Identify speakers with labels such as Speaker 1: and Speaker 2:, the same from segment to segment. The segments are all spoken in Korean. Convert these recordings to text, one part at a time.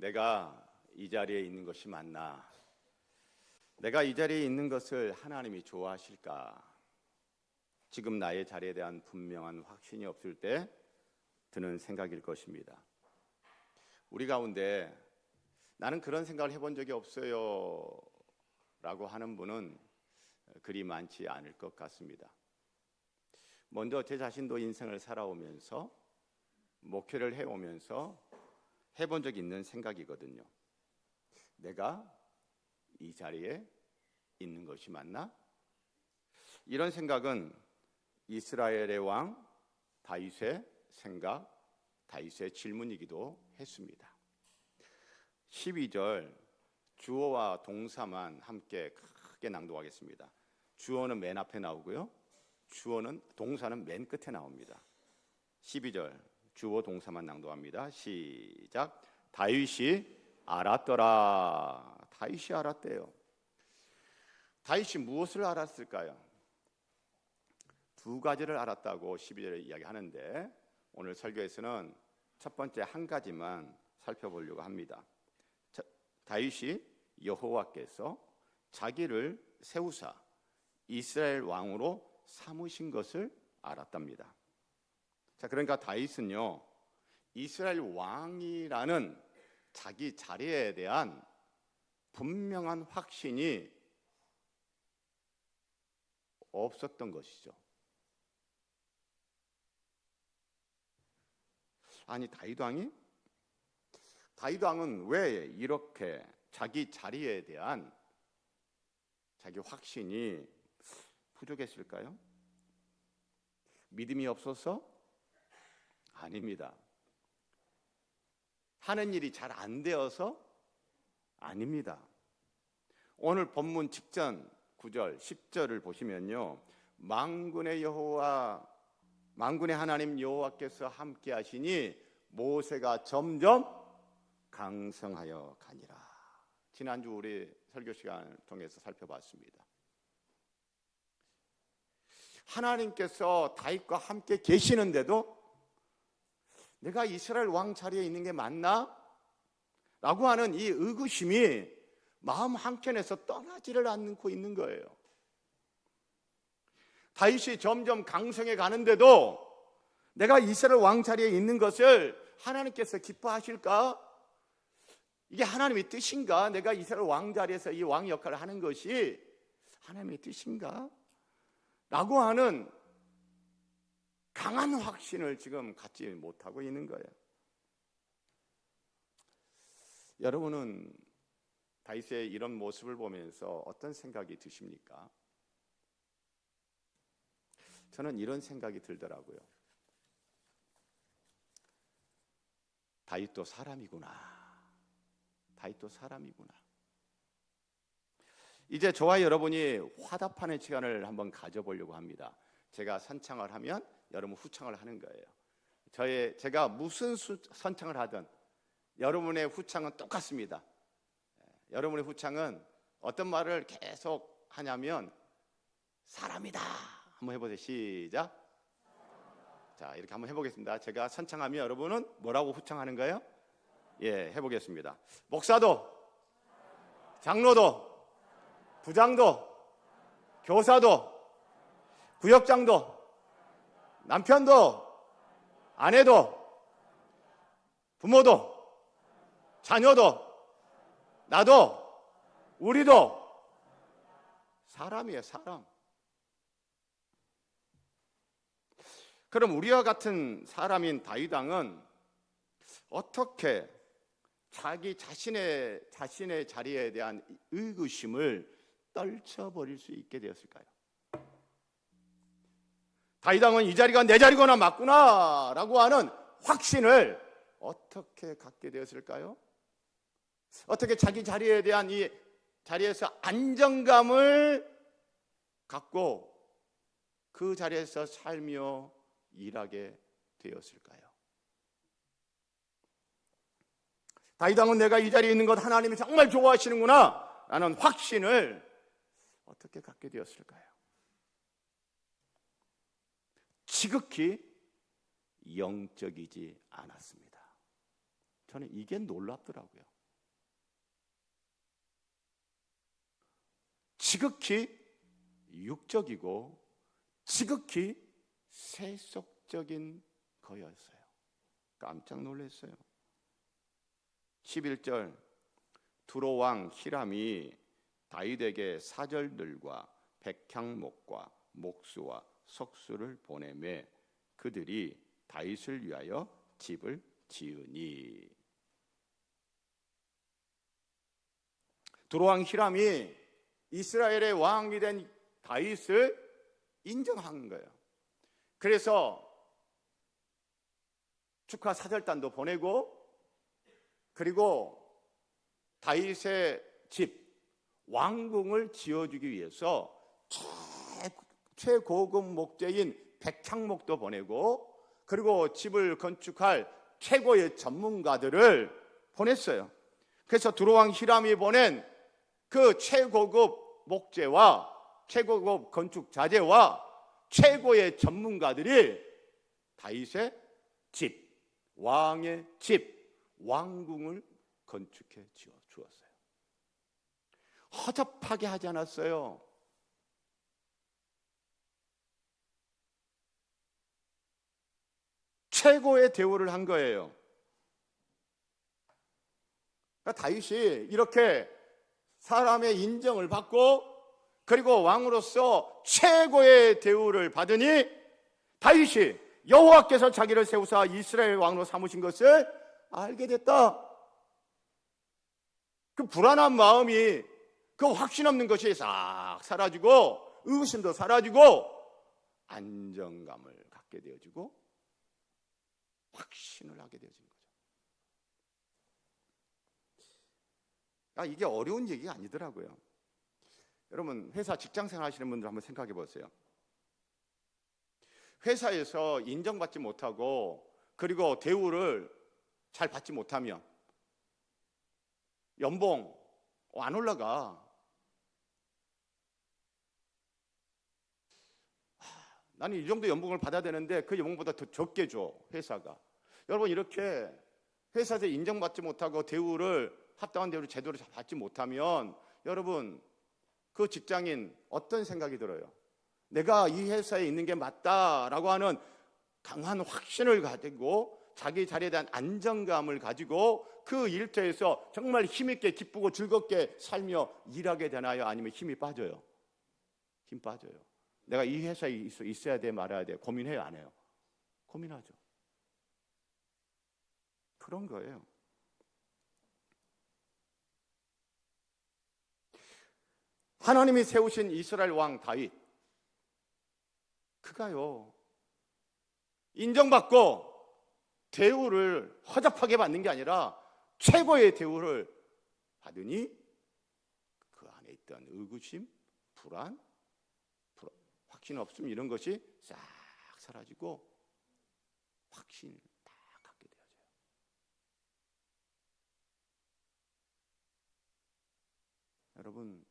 Speaker 1: 내가 이 자리에 있는 것이 맞나? 내가 이 자리에 있는 것을 하나님이 좋아하실까? 지금 나의 자리에 대한 분명한 확신이 없을 때 드는 생각일 것입니다. 우리 가운데 나는 그런 생각을 해본 적이 없어요 라고 하는 분은 그리 많지 않을 것 같습니다. 먼저 제 자신도 인생을 살아오면서 목회를 해오면서 해본 적이 있는 생각이거든요. 내가 이 자리에 있는 것이 맞나? 이런 생각은 이스라엘의 왕 다윗의 생각, 다윗의 질문이기도 했습니다. 12절 주어와 동사만 함께 크게 낭독하겠습니다. 주어는 맨 앞에 나오고요, 동사는 맨 끝에 나옵니다. 12절 주어 동사만 낭독합니다. 시작. 다윗이 알았더라. 다윗이 알았대요. 다윗이 무엇을 알았을까요? 두 가지를 알았다고 12절에 이야기하는데 오늘 설교에서는 첫 번째 한 가지만 살펴보려고 합니다. 다윗이 여호와께서 자기를 세우사 이스라엘 왕으로 삼으신 것을 알았답니다. 자, 그러니까 다윗은요, 이스라엘 왕이라는 자기 자리에 대한 분명한 확신이 없었던 것이죠. 아니, 다윗 왕은 왜 이렇게 자기 자리에 대한 자기 확신이 부족했을까요? 믿음이 없어서? 아닙니다. 하는 일이 잘 안 되어서? 아닙니다. 오늘 본문 직전 9절, 10절을 보시면요, 만군의 하나님 여호와께서 함께 하시니 모세가 점점 강성하여 가니라. 지난주 우리 설교 시간을 통해서 살펴봤습니다. 하나님께서 다윗과 함께 계시는데도 내가 이스라엘 왕 자리에 있는 게 맞나? 라고 하는 이 의구심이 마음 한켠에서 떠나지를 않고 있는 거예요. 다윗이 점점 강성해 가는데도 내가 이스라엘 왕 자리에 있는 것을 하나님께서 기뻐하실까? 이게 하나님의 뜻인가? 내가 이스라엘 왕 자리에서 이 왕 역할을 하는 것이 하나님의 뜻인가? 라고 하는 강한 확신을 지금 갖지 못하고 있는 거예요. 여러분은 다윗의 이런 모습을 보면서 어떤 생각이 드십니까? 저는 이런 생각이 들더라고요. 다윗도 사람이구나. 이제 저와 여러분이 화답하는 시간을 한번 가져보려고 합니다. 제가 선창을 하면 여러분 후창을 하는 거예요. 제가 무슨 선창을 하든 여러분의 후창은 똑같습니다. 여러분의 후창은 어떤 말을 계속 하냐면 사람이다. 한번 해보세요. 시작. 자, 이렇게 한번 해보겠습니다. 제가 선창하면 여러분은 뭐라고 후창하는 거예요? 예, 해보겠습니다. 목사도, 장로도, 부장도, 교사도, 구역장도, 남편도, 아내도, 부모도, 자녀도, 나도, 우리도 사람이에요, 사람. 그럼 우리와 같은 사람인 다윗 왕은 어떻게 자기 자신의 자리에 대한 의구심을 떨쳐버릴 수 있게 되었을까요? 다윗 왕은 이 자리가 내 자리거나 맞구나 라고 하는 확신을 어떻게 갖게 되었을까요? 어떻게 자기 자리에 대한 이 자리에서 안정감을 갖고 그 자리에서 살며 일하게 되었을까요? 다윗 왕은 내가 이 자리에 있는 것 하나님이 정말 좋아하시는구나 라는 확신을 어떻게 갖게 되었을까요? 지극히 영적이지 않았습니다. 저는 이게 놀랍더라고요. 지극히 육적이고 지극히 세속적인 거였어요. 깜짝 놀랐어요. 11절 두로 왕 히람이 다윗에게 사절들과 백향목과 목수와 석수를 보내매 그들이 다윗을 위하여 집을 지으니. 두로 왕 히람이 이스라엘의 왕이 된 다윗을 인정한 거예요. 그래서 축하 사절단도 보내고, 그리고 다윗의 집 왕궁을 지어주기 위해서 최고급 목재인 백향목도 보내고, 그리고 집을 건축할 최고의 전문가들을 보냈어요. 그래서 두로 왕 히람이 보낸 그 최고급 목재와 최고급 건축 자재와 최고의 전문가들이 다윗의 집, 왕의 집, 왕궁을 건축해 주었어요. 허접하게 하지 않았어요. 최고의 대우를 한 거예요. 그러니까 다윗이 이렇게 사람의 인정을 받고, 그리고 왕으로서 최고의 대우를 받으니 다윗이 여호와께서 자기를 세우사 이스라엘 왕으로 삼으신 것을 알게 됐다. 그 불안한 마음이, 그 확신 없는 것이 싹 사라지고, 의심도 사라지고, 안정감을 갖게 되어지고 확신을 하게 되어진 거죠. 이게 어려운 얘기가 아니더라고요. 여러분, 회사 직장생활 하시는 분들 한번 생각해 보세요. 회사에서 인정받지 못하고, 그리고 대우를 잘 받지 못하면 연봉 안 올라가. 나는 이 정도 연봉을 받아야 되는데 그 연봉보다 더 적게 줘, 회사가. 여러분, 이렇게 회사에서 인정받지 못하고 대우를, 합당한 대우를 제대로 받지 못하면 여러분, 그 직장인 어떤 생각이 들어요? 내가 이 회사에 있는 게 맞다라고 하는 강한 확신을 가지고, 자기 자리에 대한 안정감을 가지고 그 일터에서 정말 힘있게 기쁘고 즐겁게 살며 일하게 되나요? 아니면 힘이 빠져요? 힘 빠져요. 내가 이 회사에 있어야 돼 말아야 돼 고민해요, 안 해요? 고민하죠. 그런 거예요. 하나님이 세우신 이스라엘 왕 다윗, 그가요 인정받고 대우를 허접하게 받는 게 아니라 최고의 대우를 받으니 그 안에 있던 의구심, 불안, 확신 없음, 이런 것이 싹 사라지고 확신을 딱 갖게 되어져요. 여러분,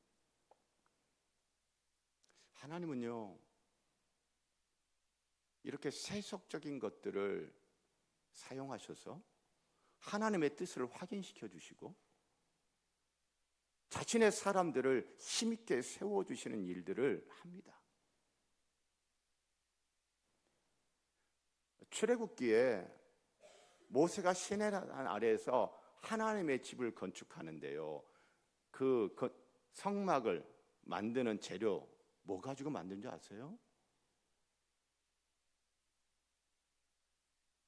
Speaker 1: 하나님은요 이렇게 세속적인 것들을 사용하셔서 하나님의 뜻을 확인시켜 주시고 자신의 사람들을 힘있게 세워주시는 일들을 합니다. 출애굽기에 모세가 시내 아래에서 하나님의 집을 건축하는데요, 그 성막을 만드는 재료 뭐 가지고 만든 줄 아세요?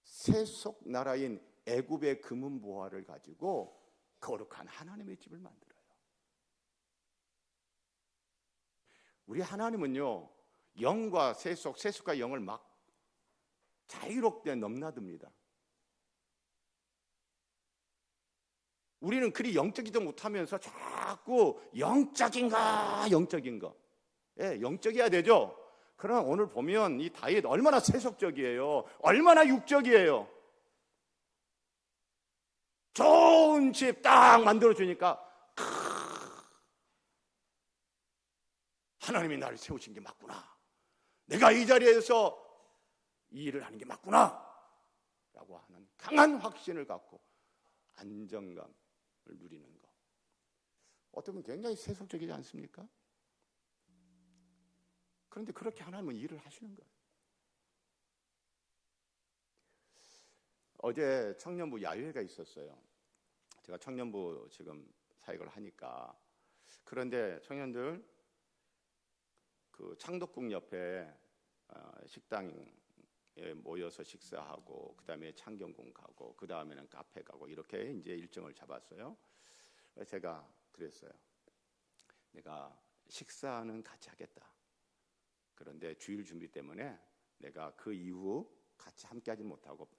Speaker 1: 세속 나라인 애굽의 금은 보화를 가지고 거룩한 하나님의 집을 만들어요. 우리 하나님은요 영과 세속과 영을 막 자유롭게 넘나듭니다. 우리는 그리 영적이도 못하면서 자꾸 영적인가 예, 영적이어야 되죠. 그러나 오늘 보면 이 다윗 얼마나 세속적이에요. 얼마나 육적이에요. 좋은 집 딱 만들어주니까 하나님이 나를 세우신 게 맞구나, 내가 이 자리에서 이 일을 하는 게 맞구나 라고 하는 강한 확신을 갖고 안정감을 누리는 것. 어쩌면 굉장히 세속적이지 않습니까? 그런데 그렇게 하나님은 일을 하시는 거예요. 어제 청년부 야유회가 있었어요. 제가 청년부 지금 사역을 하니까. 그런데 청년들 그 창덕궁 옆에 식당에 모여서 식사하고, 그 다음에 창경궁 가고, 그 다음에는 카페 가고, 이렇게 이제 일정을 잡았어요. 제가 그랬어요. 내가 식사는 같이 하겠다. 그런데 주일 준비 때문에 내가 그 이후 같이 함께 하지 못하고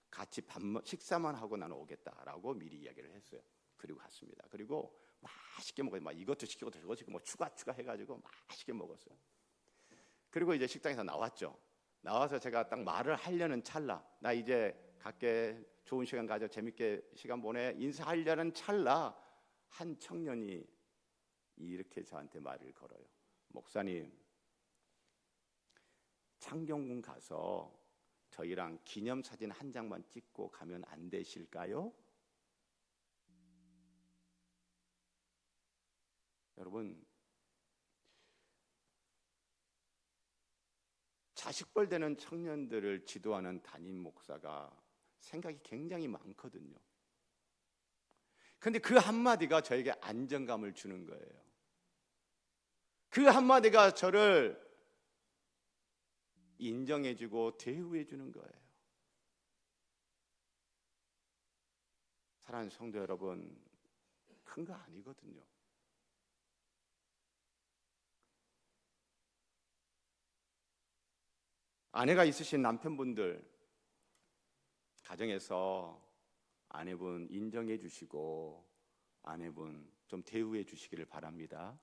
Speaker 1: 같이 식사만 하고 나는 오겠다라고 미리 이야기를 했어요. 그리고 갔습니다. 그리고 맛있게 먹어요. 막 이것도 시키고 저것도 시키고 뭐 추가 해가지고 맛있게 먹었어요. 그리고 이제 식당에서 나왔죠. 나와서 제가 딱 말을 하려는 찰나, 나 이제 갈게, 좋은 시간 가져, 재밌게 시간 보내, 인사하려는 찰나, 한 청년이 이렇게 저한테 말을 걸어요. 목사님, 창경궁 가서 저희랑 기념사진 한 장만 찍고 가면 안 되실까요? 여러분, 자식벌 되는 청년들을 지도하는 담임 목사가 생각이 굉장히 많거든요. 그런데 그 한마디가 저에게 안정감을 주는 거예요. 그 한마디가 저를 인정해주고 대우해주는 거예요. 사랑하는 성도 여러분, 큰 거 아니거든요. 아내가 있으신 남편분들, 가정에서 아내분 인정해 주시고 아내분 좀 대우해 주시기를 바랍니다.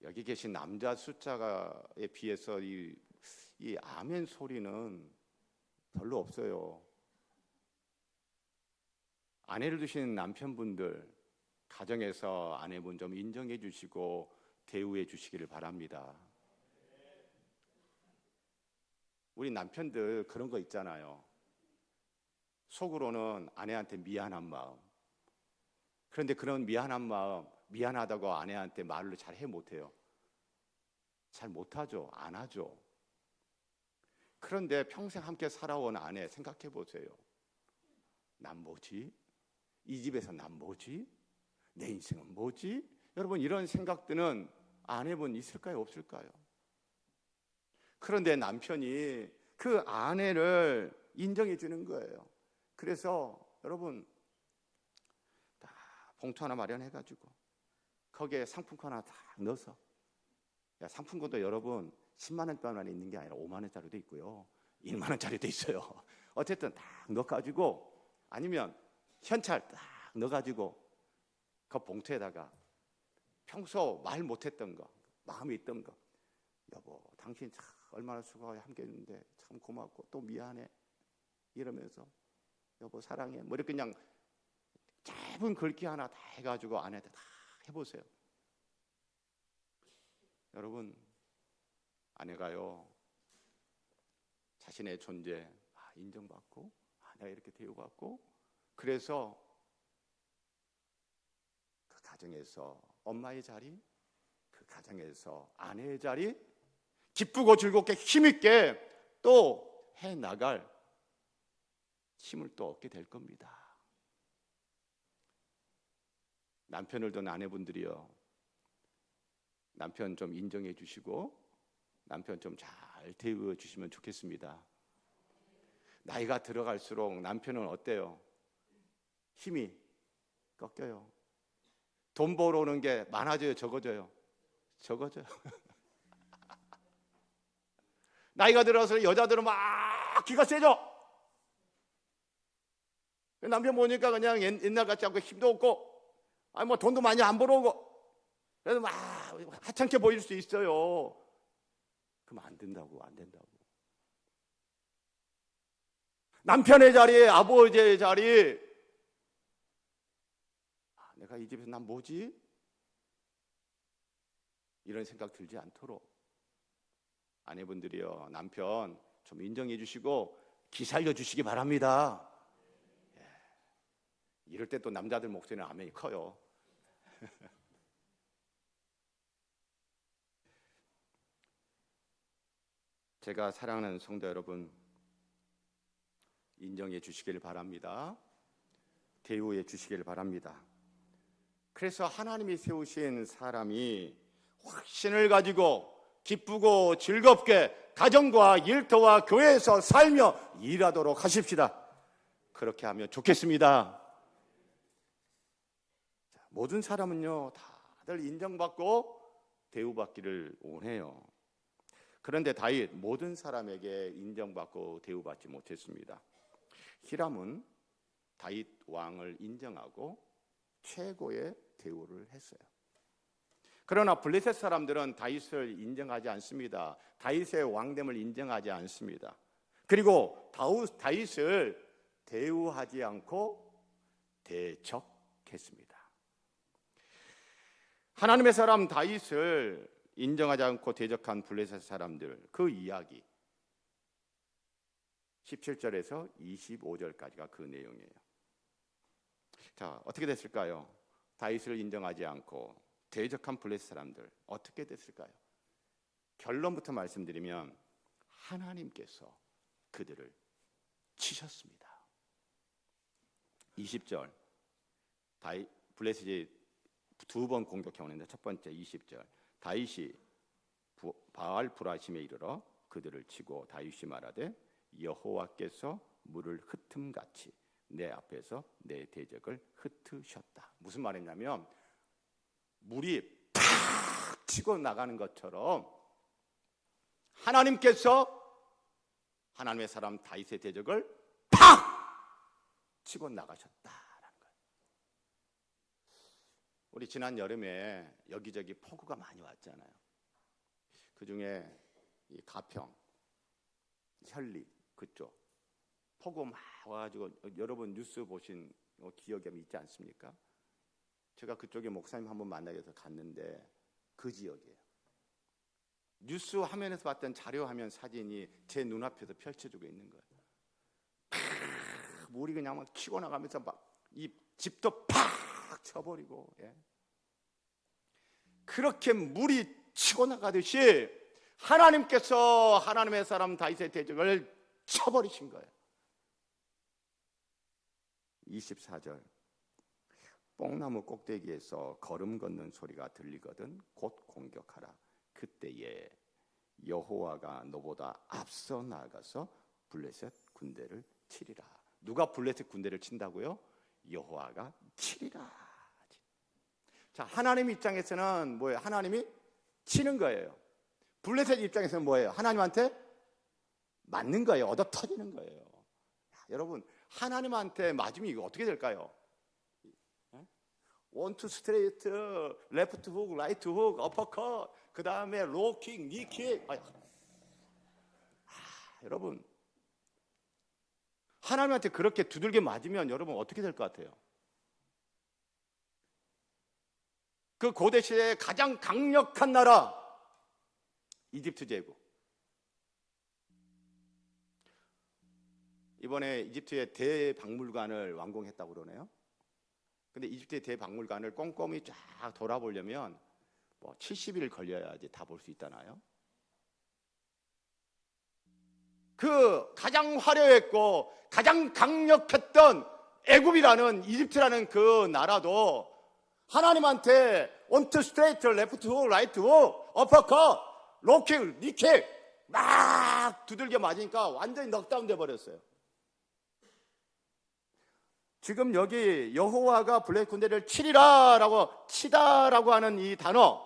Speaker 1: 여기 계신 남자 숫자에 비해서 이 아멘 소리는 별로 없어요. 아내를 두신 남편분들, 가정에서 아내분 좀 인정해 주시고 대우해 주시기를 바랍니다. 우리 남편들 그런 거 있잖아요. 속으로는 아내한테 미안한 마음. 그런데 그런 미안한 마음, 미안하다고 아내한테 말로 잘 해 못해요. 잘 못하죠. 안 하죠. 그런데 평생 함께 살아온 아내 생각해 보세요. 난 뭐지? 이 집에서 난 뭐지? 내 인생은 뭐지? 여러분, 이런 생각들은 아내분 있을까요? 없을까요? 그런데 남편이 그 아내를 인정해 주는 거예요. 그래서 여러분, 다 봉투 하나 마련해가지고 거기에 상품권 하나 다 넣어서, 상품권도 여러분 10만 원짜리만 있는 게 아니라 5만 원짜리도 있고요, 1만 원짜리도 있어요. 어쨌든 딱 넣어가지고, 아니면 현찰 딱 넣어가지고 그 봉투에다가 평소 말 못했던 거, 마음에 있던 거, 여보 당신 참 얼마나 수고하고 함께 했는데 참 고맙고 또 미안해, 이러면서 여보 사랑해, 뭐 이렇게 그냥 짧은 글귀 하나 다 해가지고 아내한테 다 해보세요. 여러분, 아내가요 자신의 존재 인정받고, 내가 이렇게 대우받고, 그래서 그 가정에서 엄마의 자리, 그 가정에서 아내의 자리 기쁘고 즐겁게 힘있게 또 해나갈 힘을 또 얻게 될 겁니다. 남편을 둔 아내분들이요, 남편 좀 인정해 주시고 남편 좀 잘 대우해 주시면 좋겠습니다. 나이가 들어갈수록 남편은 어때요? 힘이 꺾여요. 돈 벌어오는 게 많아져요, 적어져요? 적어져요. 나이가 들어서 여자들은 막 기가 세져. 남편 보니까 그냥 옛날 같지 않고 힘도 없고, 아니 뭐 돈도 많이 안 벌어오고, 그래서 막 하찮게 보일 수 있어요. 그럼 안 된다고, 안 된다고. 남편의 자리에 아버지의 자리, 내가 이 집에서 난 뭐지? 이런 생각 들지 않도록 아내분들이요, 남편 좀 인정해 주시고 기 살려 주시기 바랍니다. 이럴 때 또 남자들 목소리는 아멘이 커요. 제가 사랑하는 성도 여러분, 인정해 주시기를 바랍니다. 대우해 주시기를 바랍니다. 그래서 하나님이 세우신 사람이 확신을 가지고 기쁘고 즐겁게 가정과 일터와 교회에서 살며 일하도록 하십시다. 그렇게 하면 좋겠습니다. 모든 사람은요, 다들 인정받고 대우받기를 원해요. 그런데 다윗 모든 사람에게 인정받고 대우받지 못했습니다. 히람은 다윗 왕을 인정하고 최고의 대우를 했어요. 그러나 블레셋 사람들은 다윗을 인정하지 않습니다. 다윗의 왕됨을 인정하지 않습니다. 그리고 다윗을 대우하지 않고 대적했습니다. 하나님의 사람 다윗을 인정하지 않고 대적한 블레셋 사람들, 그 이야기 17절에서 25절까지가 그 내용이에요. 자, 어떻게 됐을까요? 다윗을 인정하지 않고 대적한 블레셋 사람들 어떻게 됐을까요? 결론부터 말씀드리면 하나님께서 그들을 치셨습니다. 20절 블레셋이 두 번 공격해 오는데 첫 번째 20절 다윗이 바알 브라심에 이르러 그들을 치고 다윗이 말하되 여호와께서 물을 흩음같이 내 앞에서 내 대적을 흩으셨다. 무슨 말이냐면 물이 팍 치고 나가는 것처럼 하나님께서 하나님의 사람 다윗의 대적을 팍 치고 나가셨다라는 거예요. 우리 지난 여름에 여기저기 폭우가 많이 왔잖아요. 그중에 이 가평, 현리 그쪽 폭우 막 와가지고 여러분 뉴스 보신 기억이 있지 않습니까? 제가 그쪽에 목사님 한번 만나기 위해서 갔는데 그 지역이에요. 뉴스 화면에서 봤던 자료 화면 사진이 제 눈앞에서 펼쳐지고 있는 거예요. 물이 그냥 막 치고 나가면서 막 이 집도 팍 쳐버리고, 예. 그렇게 물이 치고 나가듯이 하나님께서 하나님의 사람 다윗의 대적을 쳐버리신 거예요. 24절 뽕나무 꼭대기에서 걸음 걷는 소리가 들리거든 곧 공격하라. 그때에 여호와가 너보다 앞서 나아가서 블레셋 군대를 치리라. 누가 블레셋 군대를 친다고요? 여호와가 치리라. 자, 하나님 입장에서는 뭐예요? 하나님이 치는 거예요. 블레셋 입장에서는 뭐예요? 하나님한테 맞는 거예요. 얻어 터지는 거예요. 여러분, 하나님한테 맞으면 이거 어떻게 될까요? 원투 스트레이트, 레프트 훅, 라이트 훅, 어퍼컷, 그 다음에 로킥, 니킥. 여러분, 하나님한테 그렇게 두들겨 맞으면 여러분 어떻게 될 것 같아요? 그 고대 시대의 가장 강력한 나라 이집트 제국. 이번에 이집트의 대박물관을 완공했다고 그러네요. 근데 이집트의 대박물관을 꼼꼼히 쫙 돌아보려면 뭐 70일 걸려야지 다 볼 수 있잖아요. 그 가장 화려했고 가장 강력했던 애굽이라는 이집트라는 그 나라도 하나님한테 원투 스트레이트, 레프트 훅, 라이트 훅, 어퍼컷, 로킥, 니킥 막 두들겨 맞으니까 완전히 넉다운 돼 버렸어요. 지금 여기 여호와가 블레셋 군대를 치다라고 하는 이 단어,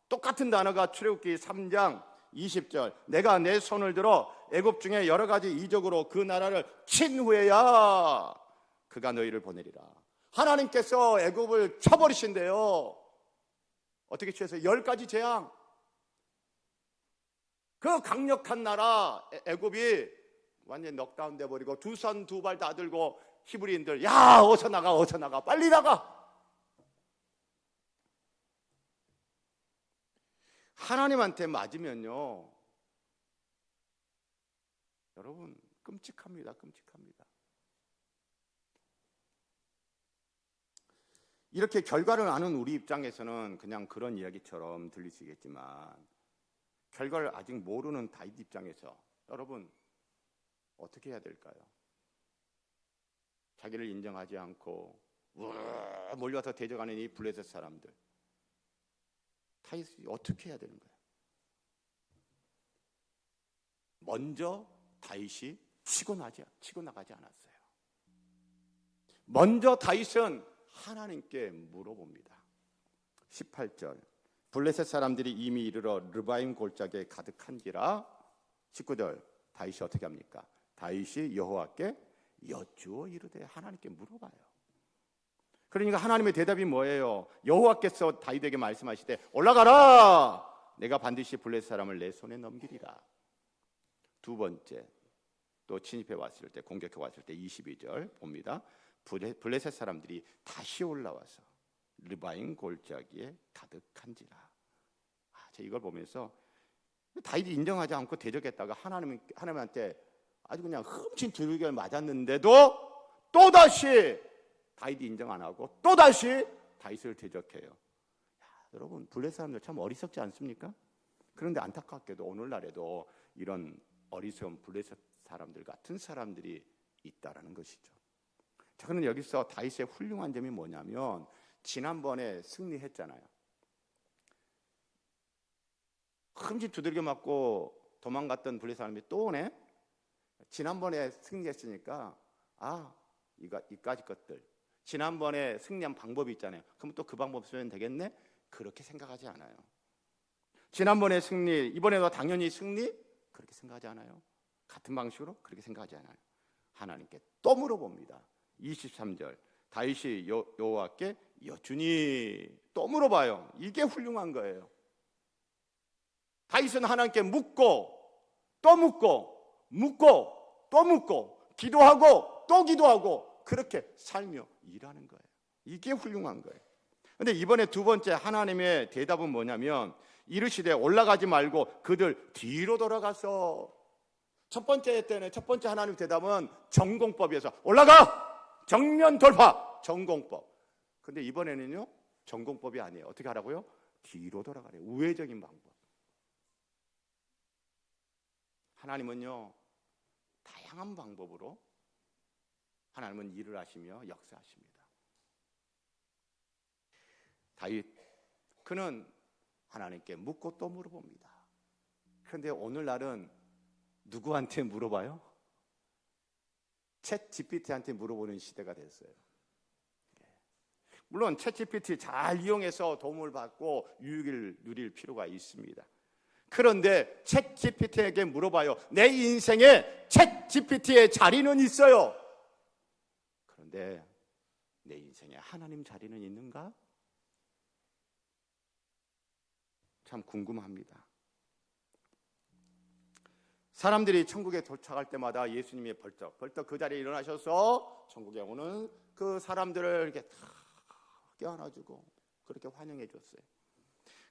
Speaker 1: 똑같은 단어가 출애굽기 3장 20절 내가 내 손을 들어 애굽 중에 여러 가지 이적으로 그 나라를 친 후에야 그가 너희를 보내리라. 하나님께서 애굽을 쳐버리신대요. 어떻게 취했어요? 10가지 재앙. 그 강력한 나라 애굽이 완전히 넉다운 돼버리고 두 손 두 발 다 들고 히브리인들 야 어서 나가 빨리 나가. 하나님한테 맞으면요 여러분 끔찍합니다. 이렇게 결과를 아는 우리 입장에서는 그냥 그런 이야기처럼 들리시겠지만, 결과를 아직 모르는 다윗 입장에서 여러분 어떻게 해야 될까요? 자기를 인정하지 않고 몰려와서 대적하는 이 블레셋 사람들, 다윗이 어떻게 해야 되는 거예요? 먼저 다윗이 치고 나가지 않았어요. 먼저 다윗은 하나님께 물어봅니다. 18절, 블레셋 사람들이 이미 이르러 르바임 골짜기에 가득한지라. 19절, 다윗이 어떻게 합니까? 다윗이 여호와께 여쭈어 이르되, 하나님께 물어봐요. 그러니까 하나님의 대답이 뭐예요? 여호와께서 다윗에게 말씀하시되 올라가라, 내가 반드시 블레셋 사람을 내 손에 넘기리라. 두 번째, 또 침입해 왔을 때, 공격해 왔을 때 22절 봅니다. 블레셋 사람들이 다시 올라와서 르바임 골짜기에 가득한지라. 제가 이걸 보면서 다윗이 인정하지 않고 대적했다가 하나님한테 아주 그냥 흠칫 두들겨 맞았는데도 또다시 다윗이 인정 안 하고 또다시 다윗을 대적해요. 여러분, 블레셋 사람들 참 어리석지 않습니까? 그런데 안타깝게도 오늘날에도 이런 어리석은 블레셋 사람들 같은 사람들이 있다라는 것이죠. 자, 그런데 여기서 다윗의 훌륭한 점이 뭐냐면, 지난번에 승리했잖아요. 흠칫 두들겨 맞고 도망갔던 블레셋 사람이 또 오네. 지난번에 승리했으니까 이까지 것들, 지난번에 승리한 방법이 있잖아요. 그럼 또 그 방법 쓰면 되겠네? 그렇게 생각하지 않아요. 지난번에 승리, 이번에도 당연히 승리? 그렇게 생각하지 않아요. 같은 방식으로 그렇게 생각하지 않아요. 하나님께 또 물어봅니다. 23절, 다윗이 여호와께 여쭈니, 또 물어봐요. 이게 훌륭한 거예요. 다윗은 하나님께 묻고 또 묻고 묻고 또 묻고 기도하고 또 기도하고 그렇게 살며 일하는 거예요. 이게 훌륭한 거예요. 그런데 이번에 두 번째 하나님의 대답은 뭐냐면, 이르시되 올라가지 말고 그들 뒤로 돌아가서. 첫 번째 때는, 첫 번째 하나님 대답은 전공법에서 올라가! 정면 돌파! 전공법. 근데 이번에는요, 전공법이 아니에요. 어떻게 하라고요? 뒤로 돌아가래요. 우회적인 방법. 하나님은요, 다양한 방법으로 하나님은 일을 하시며 역사하십니다. 다윗, 그는 하나님께 묻고 또 물어봅니다. 그런데 오늘날은 누구한테 물어봐요? 챗 GPT한테 물어보는 시대가 됐어요. 물론 챗 GPT 잘 이용해서 도움을 받고 유익을 누릴 필요가 있습니다. 그런데 챗 GPT에게 물어봐요. 내 인생에 챗 GPT의 자리는 있어요. 그런데 내 인생에 하나님 자리는 있는가? 참 궁금합니다. 사람들이 천국에 도착할 때마다 예수님이 벌떡 그 자리에 일어나셔서 천국에 오는 그 사람들을 이렇게 다 껴안아주고 그렇게 환영해 줬어요.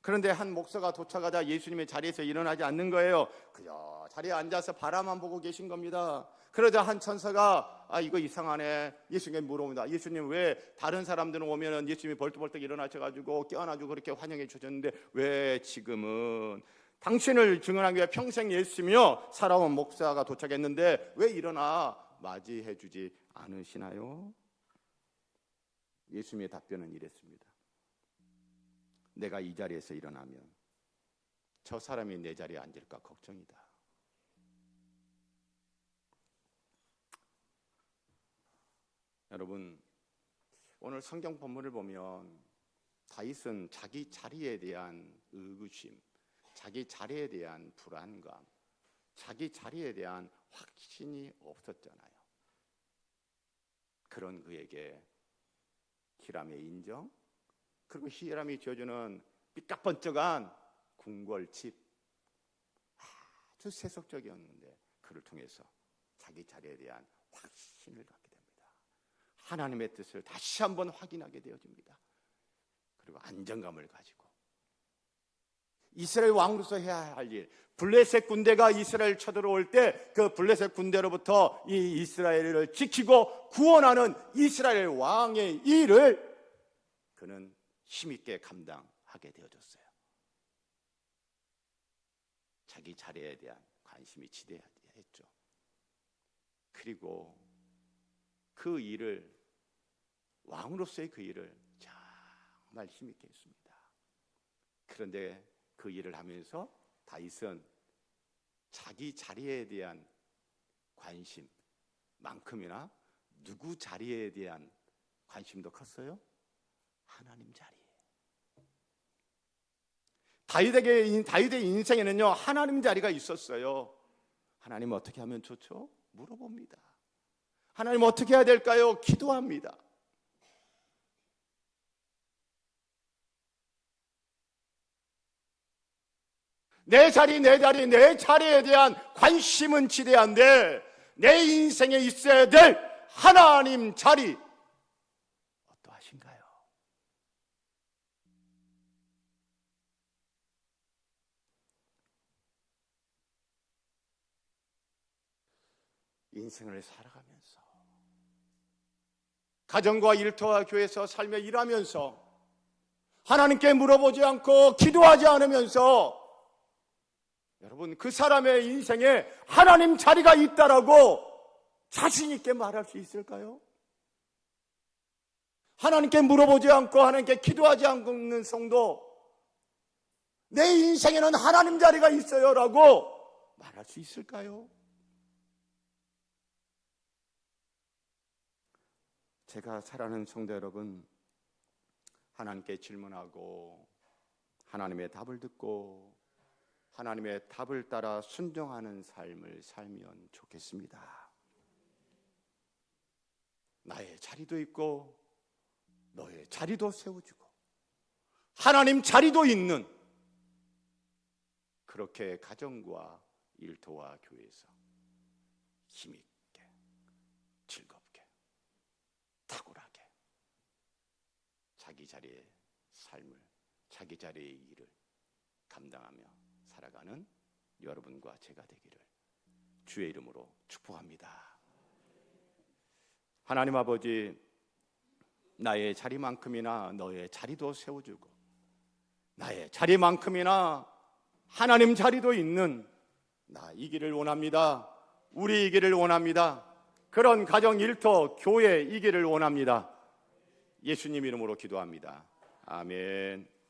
Speaker 1: 그런데 한 목사가 도착하자 예수님의 자리에서 일어나지 않는 거예요. 그저 자리에 앉아서 바라만 보고 계신 겁니다. 그러자 한 천사가 이거 이상하네. 예수님께 물어봅니다. 예수님, 왜 다른 사람들은 오면은 예수님이 벌떡벌떡 일어나셔가지고 껴안아주고 그렇게 환영해 주셨는데 왜 지금은 당신을 증언하기 위해 평생 예수며 살아온 목사가 도착했는데 왜 일어나 맞이해 주지 않으시나요? 예수님의 답변은 이랬습니다. 내가 이 자리에서 일어나면 저 사람이 내 자리에 앉을까 걱정이다. 여러분, 오늘 성경 본문을 보면 다윗은 자기 자리에 대한 의구심, 자기 자리에 대한 불안감, 자기 자리에 대한 확신이 없었잖아요. 그런 그에게 히람의 인정, 그리고 히람이 지어주는 삐까번쩍한 궁궐집, 아주 세속적이었는데 그를 통해서 자기 자리에 대한 확신을 갖게 됩니다. 하나님의 뜻을 다시 한번 확인하게 되어집니다. 그리고 안정감을 가지고 이스라엘 왕으로서 해야 할 일, 블레셋 군대가 이스라엘 쳐들어올 때 그 블레셋 군대로부터 이 이스라엘을 지키고 구원하는 이스라엘 왕의 일을 그는 힘있게 감당하게 되어졌어요. 자기 자리에 대한 관심이 지대했죠. 그리고 그 일을, 왕으로서의 그 일을 정말 힘있게 했습니다. 그런데 그 일을 하면서 다윗은 자기 자리에 대한 관심만큼이나 누구 자리에 대한 관심도 컸어요? 하나님 자리. 다윗의 인생에는요, 하나님 자리가 있었어요. 하나님 어떻게 하면 좋죠? 물어봅니다. 하나님 어떻게 해야 될까요? 기도합니다. 내 자리에 대한 관심은 지대한데 내 인생에 있어야 될 하나님 자리 어떠하신가요? 인생을 살아가면서, 가정과 일터와 교회에서 삶에 일하면서 하나님께 물어보지 않고 기도하지 않으면서 여러분, 그 사람의 인생에 하나님 자리가 있다라고 자신 있게 말할 수 있을까요? 하나님께 물어보지 않고 하나님께 기도하지 않는 성도, 내 인생에는 하나님 자리가 있어요라고 말할 수 있을까요? 제가 사랑하는 성도 여러분, 하나님께 질문하고 하나님의 답을 듣고 하나님의 답을 따라 순종하는 삶을 살면 좋겠습니다. 나의 자리도 있고 너의 자리도 세워주고 하나님 자리도 있는, 그렇게 가정과 일터와 교회에서 힘있게, 즐겁게, 탁월하게 자기 자리의 삶을, 자기 자리의 일을 감당하며 살아가는 여러분과 제가 되기를 주의 이름으로 축복합니다. 하나님 아버지, 나의 자리만큼이나 너의 자리도 세워주고 나의 자리만큼이나 하나님 자리도 있는 나 이기를 원합니다. 우리 이기를 원합니다. 그런 가정, 일터, 교회 이기를 원합니다. 예수님 이름으로 기도합니다. 아멘.